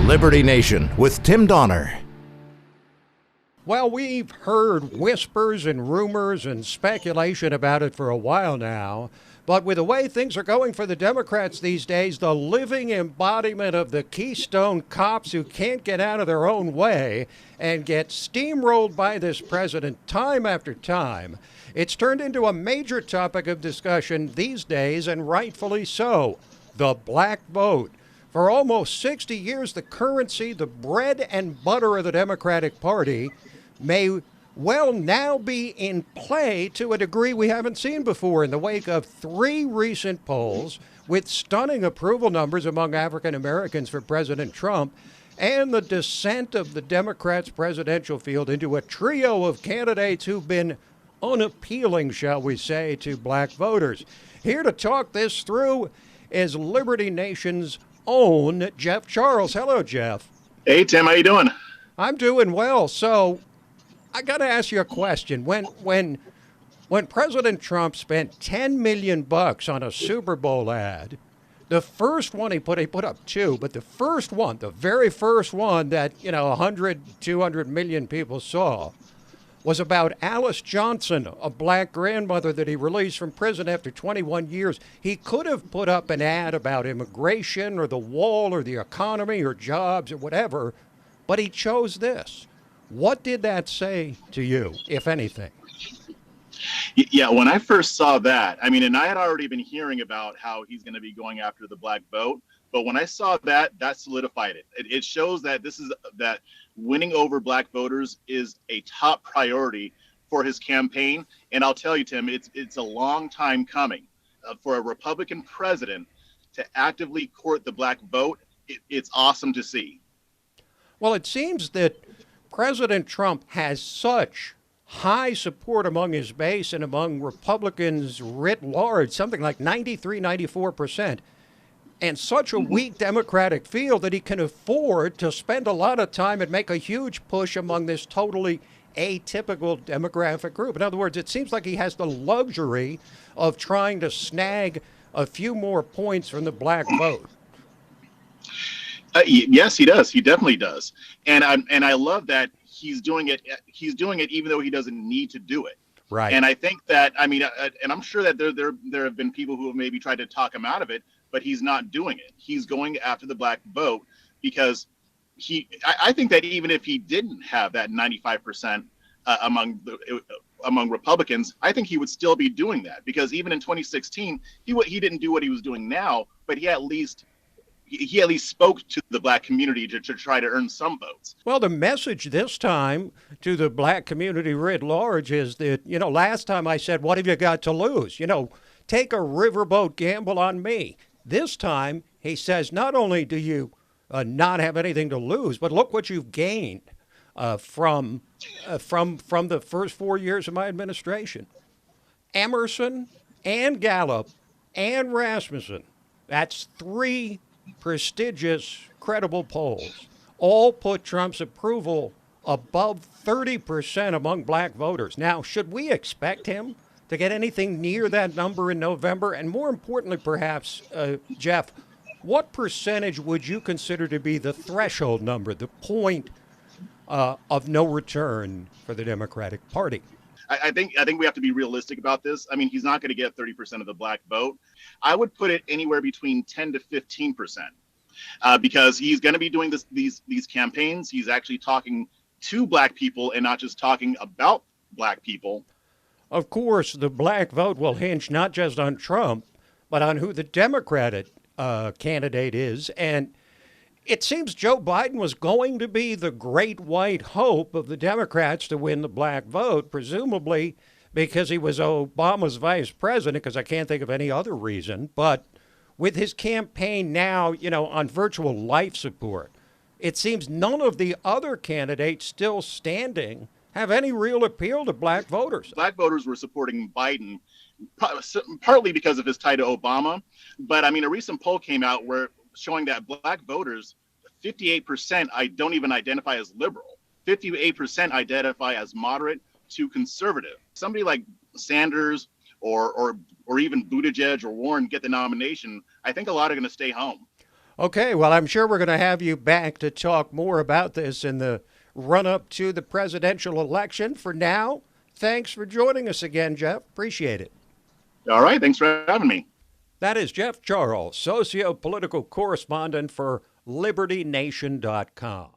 Liberty Nation with Tim Donner. Well, we've heard whispers and rumors and speculation about it for a while now. But with the way things are going for the Democrats these days, the living embodiment of the Keystone cops who can't get out of their own way and get steamrolled by this president time after time, it's turned into a major topic of discussion these days, and rightfully so, the black vote. For almost 60 years, the currency, the bread and butter of the Democratic Party, may well now be in play to a degree we haven't seen before in the wake of 3 recent polls with stunning approval numbers among African Americans for President Trump and the descent of the Democrats' presidential field into a trio of candidates who've been unappealing, shall we say, to black voters. Here to talk this through is Liberty Nation's own Jeff Charles. Hello, Jeff. Hey, Tim. How you doing? I'm doing well. So I got to ask you a question. When President Trump spent $10 million on a Super Bowl ad, the first one he put up 2, but the first one, the very first one that, 100, 200 million people saw was about Alice Johnson, a black grandmother that he released from prison after 21 years. He could have put up an ad about immigration or the wall or the economy or jobs or whatever, but he chose this. What did that say to you, if anything? Yeah, when I first saw that, and I had already been hearing about how he's going to be going after the black vote, but when I saw that solidified it. It shows that that winning over black voters is a top priority for his campaign. And I'll tell you, Tim, it's a long time coming for a Republican president to actively court the black vote. It's awesome to see. Well, it seems that President Trump has such high support among his base and among Republicans writ large, something like 93, 94%, and such a weak Democratic field that he can afford to spend a lot of time and make a huge push among this totally atypical demographic group. In other words, it seems like he has the luxury of trying to snag a few more points from the black vote. Yes, he does. He definitely does. And I love that he's doing it. He's doing it even though he doesn't need to do it. Right. And I think that, and I'm sure that there have been people who have maybe tried to talk him out of it, but he's not doing it. He's going after the black vote because I think that even if he didn't have that 95% among Republicans, I think he would still be doing that, because even in 2016, he didn't do what he was doing now, but he at least spoke to the black community to try to earn some votes. Well, the message this time to the black community writ large is that, last time I said, what have you got to lose? Take a riverboat gamble on me. This time, he says, not only do you not have anything to lose, but look what you've gained from the first 4 years of my administration. Emerson and Gallup and Rasmussen, that's 3 prestigious, credible polls, all put Trump's approval above 30% among black voters. Now, should we expect him to get anything near that number in November? And more importantly, perhaps, Jeff, what percentage would you consider to be the threshold number, the point of no return for the Democratic Party? I think we have to be realistic about this. He's not going to get 30% of the black vote. I would put it anywhere between 10 to 15%, because he's going to be doing these campaigns. He's actually talking to black people and not just talking about black people. Of course, the black vote will hinge not just on Trump, but on who the Democratic candidate is. And it seems Joe Biden was going to be the great white hope of the Democrats to win the black vote, presumably because he was Obama's vice president, because I can't think of any other reason. But with his campaign now, on virtual life support, it seems none of the other candidates still standing have any real appeal to black voters. Black voters were supporting Biden partly because of his tie to Obama. But a recent poll came out showing that black voters, 58% don't even identify as liberal. 58% identify as moderate to conservative. Somebody like Sanders or even Buttigieg or Warren get the nomination, I think a lot are going to stay home. Okay, well, I'm sure we're going to have you back to talk more about this in the run up to the presidential election. For now, thanks for joining us again, Jeff. Appreciate it. All right. Thanks for having me. That is Jeff Charles, socio political correspondent for LibertyNation.com.